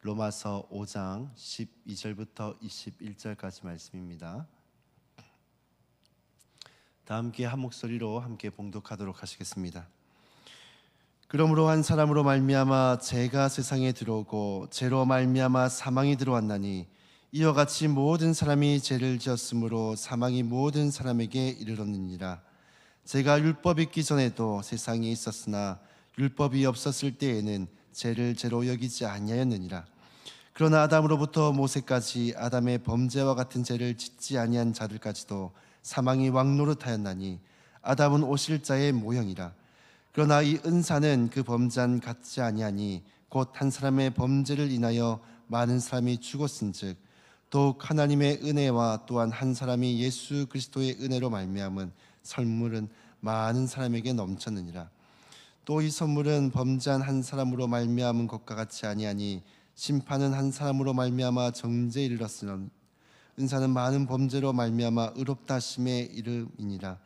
로마서 5장 12절부터 21절까지 말씀입니다. 다 함께 한 목소리로 함께 봉독하도록 하시겠습니다. 그러므로 한 사람으로 말미암아 죄가 세상에 들어오고 죄로 말미암아 사망이 들어왔나니 이와 같이 모든 사람이 죄를 지었으므로 사망이 모든 사람에게 이르렀느니라. 죄가 율법이 있기 전에도 세상에 있었으나 율법이 없었을 때에는 죄를 죄로 여기지 아니하였느니라. 그러나 아담으로부터 모세까지 아담의 범죄와 같은 죄를 짓지 아니한 자들까지도 사망이 왕노릇하였나니 아담은 오실 자의 모형이라. 그러나 이 은사는 그 범죄한 같지 아니하니 곧 한 사람의 범죄를 인하여 많은 사람이 죽었은즉 더욱 하나님의 은혜와 또한 한 사람이 예수 그리스도의 은혜로 말미암은 선물은 많은 사람에게 넘쳤느니라. 또 이 선물은 범죄한 한 사람으로 말미암은 것과 같이 아니하니 심판은 한 사람으로 말미암아 정죄에 이르렀으나 은사는 많은 범죄로 말미암아 의롭다 하심에 이름이니라.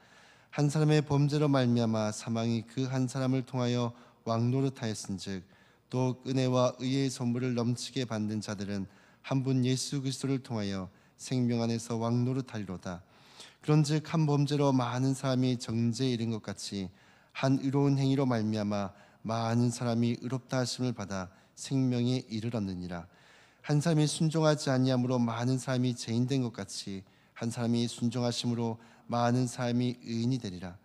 한 사람의 범죄로 말미암아 사망이 그 한 사람을 통하여 왕노릇하였은즉 또 은혜와 의의 선물을 넘치게 받는 자들은 한 분 예수 그리스도를 통하여 생명 안에서 왕노릇하리로다. 그런즉 한 범죄로 많은 사람이 정죄에 이른 것 같이 한 의로운 행위로 말미암아 많은 사람이 의롭다 하심을 받아 생명에 이르렀느니라. 한 사람이 순종하지 아니함으로 많은 사람이 죄인된 것 같이 한 사람이 순종하심으로 많은 사람이 의인이 되리라.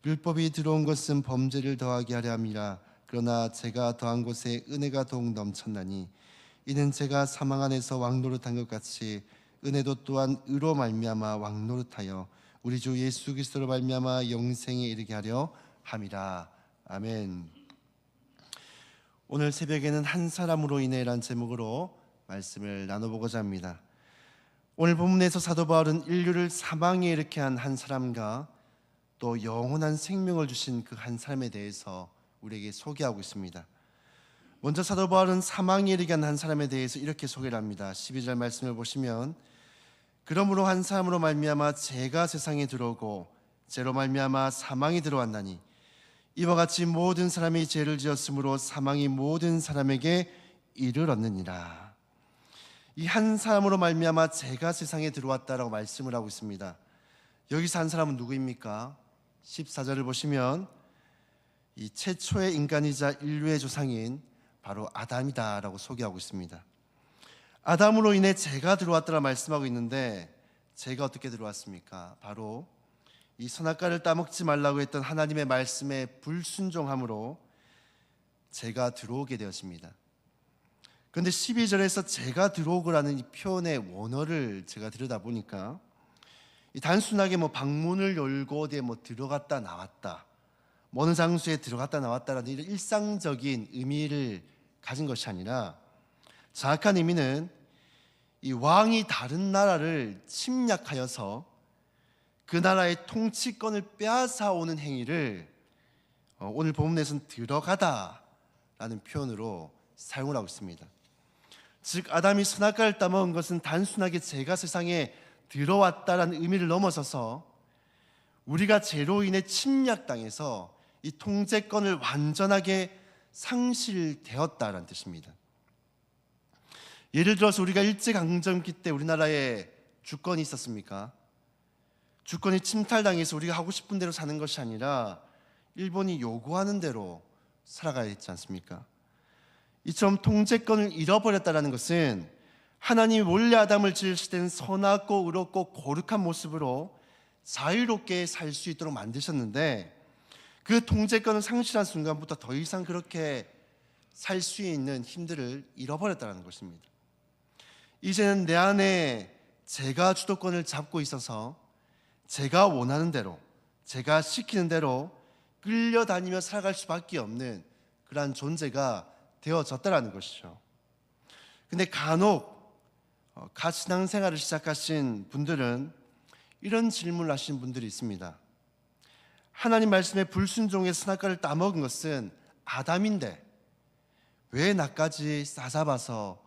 율법이 들어온 것은 범죄를 더하게 하려 함이라. 그러나 죄가 더한 곳에 은혜가 더욱 넘쳤나니 이는 죄가 사망 안에서 왕노릇한 것 같이 은혜도 또한 의로 말미암아 왕노릇하여 우리 주 예수 그리스도로 말미암아 영생에 이르게 하려 함이라. 아멘. 오늘 새벽에는 한 사람으로 인해라는 제목으로 말씀을 나눠보고자 합니다. 오늘 본문에서 사도 바울은 인류를 사망에 이르게 한 한 사람과 또 영원한 생명을 주신 그 한 사람에 대해서 우리에게 소개하고 있습니다. 먼저 사도 바울은 사망에 이르게 한 한 사람에 대해서 이렇게 소개를 합니다. 12절 말씀을 보시면 그러므로 한 사람으로 말미암아 죄가 세상에 들어오고 죄로 말미암아 사망이 들어왔나니 이와 같이 모든 사람이 죄를 지었으므로 사망이 모든 사람에게 이르렀느니라. 이 한 사람으로 말미암아 죄가 세상에 들어왔다라고 말씀을 하고 있습니다. 여기서 한 사람은 누구입니까? 14절을 보시면 이 최초의 인간이자 인류의 조상인 바로 아담이다라고 소개하고 있습니다. 아담으로 인해 죄가 들어왔다라 말씀하고 있는데 죄가 어떻게 들어왔습니까? 바로 이 선악과를 따먹지 말라고 했던 하나님의 말씀에 불순종함으로 죄가 들어오게 되었습니다. 그런데 12절에서 죄가 들어오고라는 이 표현의 원어를 제가 들여다보니까 단순하게 방문을 열고 어디에 들어갔다 나왔다, 어느 장소에 들어갔다 나왔다라는 이런 일상적인 의미를 가진 것이 아니라 정확한 의미는 이 왕이 다른 나라를 침략하여서 그 나라의 통치권을 빼앗아 오는 행위를 오늘 본문에서는 들어가다라는 표현으로 사용을 하고 있습니다. 즉 아담이 선악과를 따먹은 것은 단순하게 죄가 세상에 들어왔다라는 의미를 넘어서서 우리가 죄로 인해 침략당해서 이 통제권을 완전하게 상실되었다라는 뜻입니다. 예를 들어서 우리가 일제강점기 때 우리나라에 주권이 있었습니까? 주권이 침탈당해서 우리가 하고 싶은 대로 사는 것이 아니라 일본이 요구하는 대로 살아가야 했지 않습니까? 이처럼 통제권을 잃어버렸다는 것은 하나님이 원래 아담을 지으실 때는 선하고 의롭고 거룩한 모습으로 자유롭게 살 수 있도록 만드셨는데 그 통제권을 상실한 순간부터 더 이상 그렇게 살 수 있는 힘들을 잃어버렸다는 것입니다. 이제는 내 안에 제가 주도권을 잡고 있어서 제가 원하는 대로, 제가 시키는 대로 끌려다니며 살아갈 수밖에 없는 그러한 존재가 되어졌다는 것이죠. 근데 간혹 갓 신앙생활을 시작하신 분들은 이런 질문을 하시는 분들이 있습니다. 하나님 말씀에 불순종의 선악과를 따먹은 것은 아담인데 왜 나까지 싸잡아서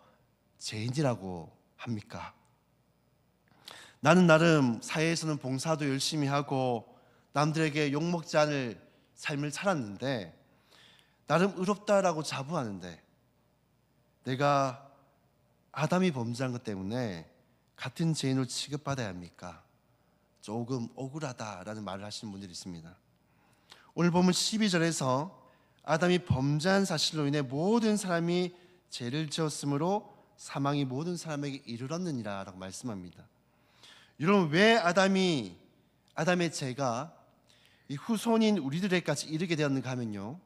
죄인이라고 합니까? 나는 나름 사회에서는 봉사도 열심히 하고 남들에게 욕먹지 않을 삶을 살았는데 나름 의롭다라고 자부하는데 내가 아담이 범죄한 것 때문에 같은 죄인으로 취급받아야 합니까? 조금 억울하다라는 말을 하시는 분들이 있습니다. 오늘 보면 12절에서 아담이 범죄한 사실로 인해 모든 사람이 죄를 지었으므로 사망이 모든 사람에게 이르렀느니라 라고 말씀합니다. 여러분, 왜 아담의 죄가 이 후손인 우리들에게까지 이르게 되었는가 하면요,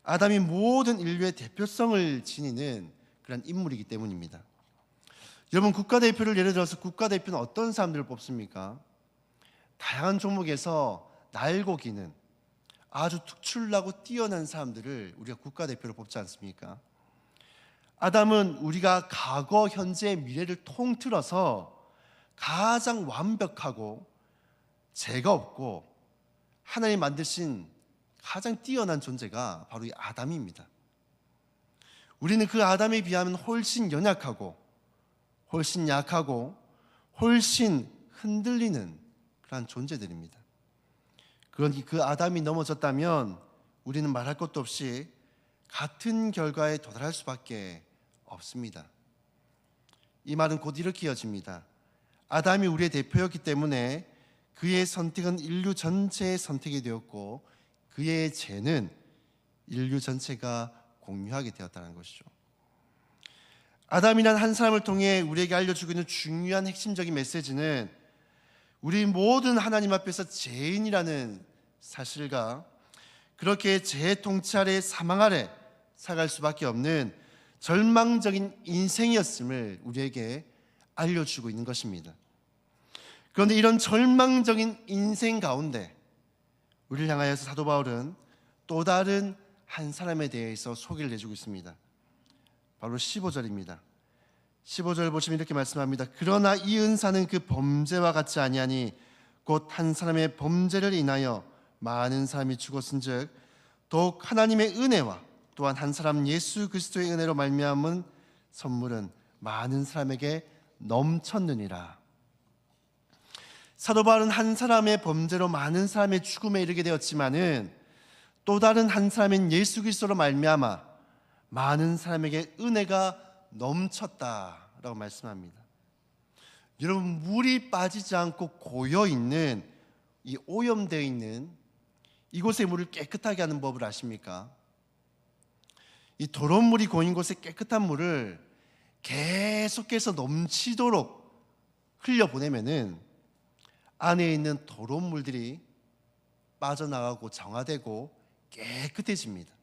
아담이 모든 인류의 대표성을 지니는 그런 인물이기 때문입니다. 여러분, 국가대표를 예를 들어서 국가대표는 어떤 사람들을 뽑습니까? 다양한 종목에서 날고 기는 아주 특출나고 뛰어난 사람들을 우리가 국가대표로 뽑지 않습니까? 아담은 우리가 과거, 현재, 미래를 통틀어서 가장 완벽하고 죄가 없고 하나님 만드신 가장 뛰어난 존재가 바로 이 아담입니다. 우리는 그 아담에 비하면 훨씬 연약하고 훨씬 약하고 훨씬 흔들리는 그런 존재들입니다. 그러니 그 아담이 넘어졌다면 우리는 말할 것도 없이 같은 결과에 도달할 수밖에 없습니다. 이 말은 곧 이렇게 이어집니다. 아담이 우리의 대표였기 때문에 그의 선택은 인류 전체의 선택이 되었고 그의 죄는 인류 전체가 공유하게 되었다는 것이죠. 아담이란 한 사람을 통해 우리에게 알려주고 있는 중요한 핵심적인 메시지는 우리 모든 하나님 앞에서 죄인이라는 사실과 그렇게 죄의 통치 아래 사망 아래 살아갈 수밖에 없는 절망적인 인생이었음을 우리에게 알려주고 있는 것입니다. 그런데 이런 절망적인 인생 가운데 우리를 향하여서 사도 바울은 또 다른 한 사람에 대해서 소개를 해주고 있습니다. 바로 15절입니다. 15절 보시면 이렇게 말씀합니다. 그러나 이 은사는 그 범죄와 같지 아니하니 곧 한 사람의 범죄를 인하여 많은 사람이 죽었은즉 더욱 하나님의 은혜와 또한 한 사람 예수 그리스도의 은혜로 말미암은 선물은 많은 사람에게 넘쳤느니라. 사도 바울은 한 사람의 범죄로 많은 사람의 죽음에 이르게 되었지만은 또 다른 한 사람인 예수 그리스도로 말미암아 많은 사람에게 은혜가 넘쳤다라고 말씀합니다. 여러분, 물이 빠지지 않고 고여 있는 이 오염되어 있는 이곳의 물을 깨끗하게 하는 법을 아십니까? 이 더러운 물이 고인 곳에 깨끗한 물을 계속해서 넘치도록 흘려보내면은 안에 있는 더러운 물들이 빠져나가고 정화되고 깨끗해집니다.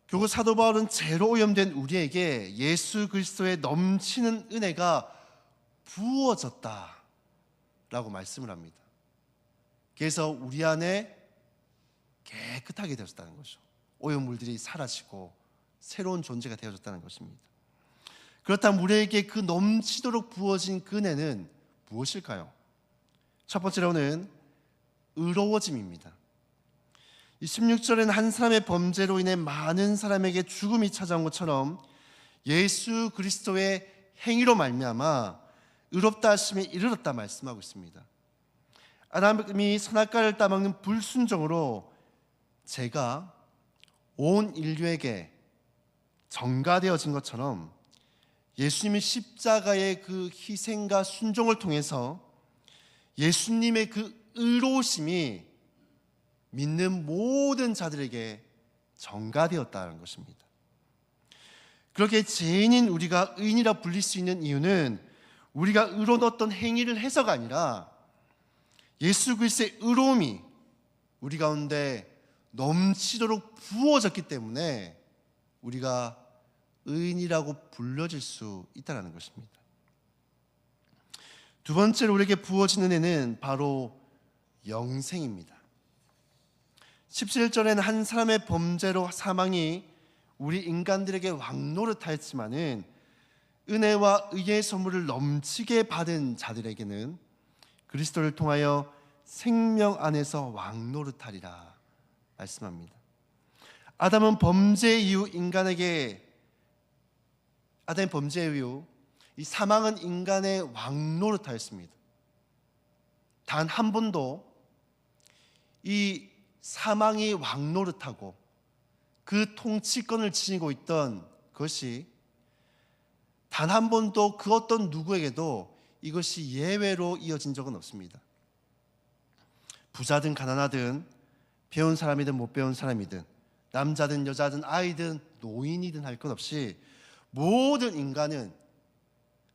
결국 사도 바울은 죄로 오염된 우리에게 예수 그리스도의 넘치는 은혜가 부어졌다라고 말씀을 합니다. 그래서 우리 안에 깨끗하게 되었다는 것이죠. 오염물들이 사라지고 새로운 존재가 되어졌다는 것입니다. 그렇다면 우리에게 그 넘치도록 부어진 그 은혜는 무엇일까요? 첫 번째로는 의로워짐입니다. 이 16절에는 한 사람의 범죄로 인해 많은 사람에게 죽음이 찾아온 것처럼 예수 그리스도의 행위로 말미암아 의롭다 하심에 이르렀다 말씀하고 있습니다. 아담이 선악과를 따먹는 불순종으로 죄가 온 인류에게 전가되어진 것처럼 예수님의 십자가의 그 희생과 순종을 통해서 예수님의 그 의로우심이 믿는 모든 자들에게 전가되었다는 것입니다. 그렇게 죄인인 우리가 의인이라 불릴 수 있는 이유는 우리가 의로운 어떤 행위를 해서가 아니라 예수 그리스도의 의로움이 우리 가운데 넘치도록 부어졌기 때문에 우리가 의인이라고 불려질 수 있다는 것입니다. 두 번째로 우리에게 부어진 은혜는 바로 영생입니다. 17절에는 한 사람의 범죄로 사망이 우리 인간들에게 왕노릇하였지만은 은혜와 의의 선물을 넘치게 받은 자들에게는 그리스도를 통하여 생명 안에서 왕노릇하리라 말씀합니다. 아담은 범죄 이후 아담의 범죄 이후 이 사망은 인간의 왕노릇하였습니다. 단 한 번도 이 사망이 왕노릇하고 그 통치권을 지니고 있던 것이 단 한 번도 그 어떤 누구에게도 이것이 예외로 이어진 적은 없습니다. 부자든 가난하든 배운 사람이든 못 배운 사람이든 남자든 여자든 아이든 노인이든 할 것 없이 모든 인간은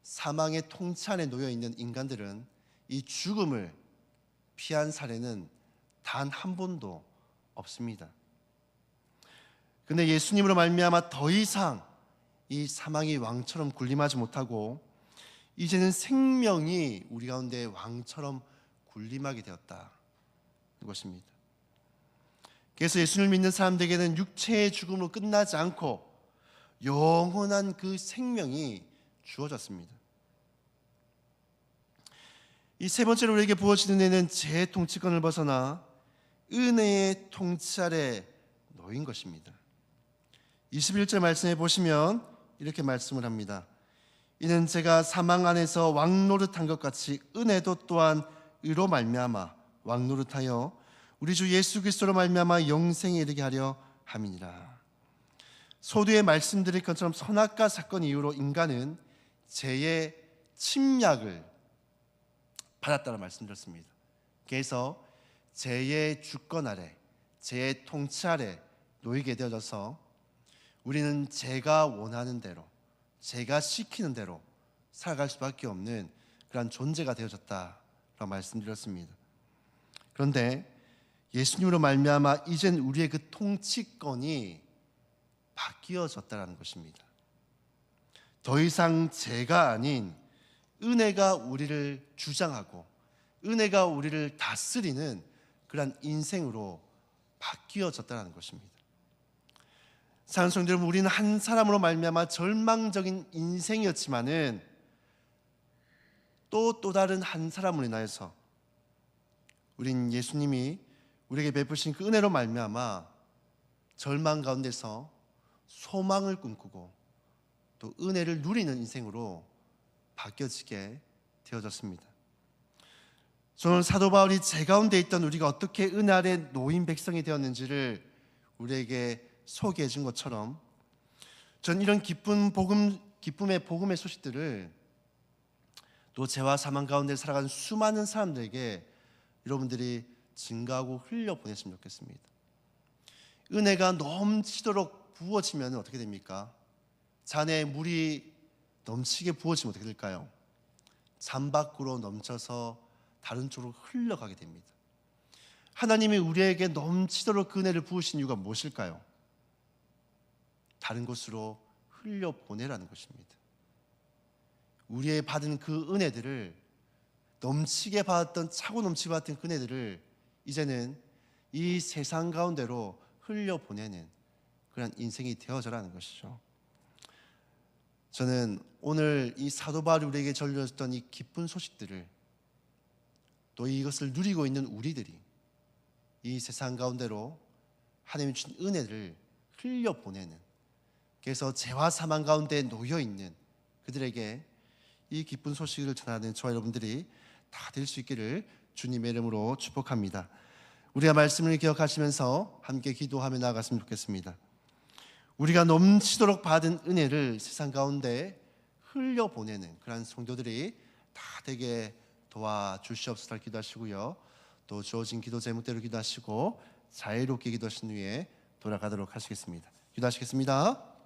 사망의 통치 안에 놓여 있는 인간들은 이 죽음을 피한 사례는 단 한 번도 없습니다. 근데 예수님으로 말미암아 더 이상 이 사망이 왕처럼 군림하지 못하고 이제는 생명이 우리 가운데 왕처럼 군림하게 되었다. 이것입니다. 그래서 예수님을 믿는 사람들에게는 육체의 죽음으로 끝나지 않고 영원한 그 생명이 주어졌습니다. 이 세 번째로 우리에게 부어지는 은혜는 죄의 통치권을 벗어나 은혜의 통치 아래 놓인 것입니다. 21절 말씀해 보시면 이렇게 말씀을 합니다. 이는 제가 사망 안에서 왕노릇한 것 같이 은혜도 또한 의로 말미암아 왕노릇하여 우리 주 예수 그리스도로 말미암아 영생에 이르게 하려 함이니라. 소두에 말씀드릴 것처럼 선악과 사건 이후로 인간은 죄의 침략을 받았다는 말씀드렸습니다. 그래서 죄의 주권 아래, 죄의 통치 아래 놓이게 되어져서 우리는 제가 원하는 대로, 제가 시키는 대로 살아갈 수밖에 없는 그런 존재가 되어졌다라고 말씀드렸습니다. 그런데 예수님으로 말미암아 이젠 우리의 그 통치권이 바뀌어졌다는 것입니다. 더 이상 죄가 아닌 은혜가 우리를 주장하고 은혜가 우리를 다스리는 그런 인생으로 바뀌어졌다는 것입니다. 사랑하는 성도 여러분, 우리는 한 사람으로 말미암아 절망적인 인생이었지만은 또 다른 한 사람으로 인하여서 우린 예수님이 우리에게 베푸신 그 은혜로 말미암아 절망 가운데서 소망을 꿈꾸고 또 은혜를 누리는 인생으로 바뀌어지게 되어졌습니다. 저는 사도 바울이 제 가운데 있던 우리가 어떻게 은혜 아래 놓인 백성이 되었는지를 우리에게 소개해 준 것처럼 전 이런 기쁨의 복음의 소식들을 또 죄와 사망 가운데 살아가는 수많은 사람들에게 여러분들이 증가하고 흘려보냈으면 좋겠습니다. 은혜가 넘치도록 부어지면 어떻게 됩니까? 잔에 물이 넘치게 부어지면 어떻게 될까요? 잔 밖으로 넘쳐서 다른 쪽으로 흘러가게 됩니다. 하나님이 우리에게 넘치도록 그 은혜를 부으신 이유가 무엇일까요? 다른 곳으로 흘려보내라는 것입니다. 우리의 받은 그 은혜들을 넘치게 받았던 차고 넘치게 받았던 그 은혜들을 이제는 이 세상 가운데로 흘려보내는 그런 인생이 되어져라는 것이죠. 저는 오늘 이 사도 바울이 우리에게 전해줬던 이 기쁜 소식들을 또 이것을 누리고 있는 우리들이 이 세상 가운데로 하나님이 주신 은혜를 흘려보내는, 그래서 죄와 사망 가운데 놓여있는 그들에게 이 기쁜 소식을 전하는 저와 여러분들이 다 될 수 있기를 주님의 이름으로 축복합니다. 우리가 말씀을 기억하시면서 함께 기도하며 나아갔으면 좋겠습니다. 우리가 넘치도록 받은 은혜를 세상 가운데 흘려보내는 그런 성도들이 다 되게 도와주시옵소서 기도하시고요. 또 주어진 기도 제목대로 기도하시고 자유롭게 기도하신 후에 돌아가도록 하시겠습니다. 기도하시겠습니다.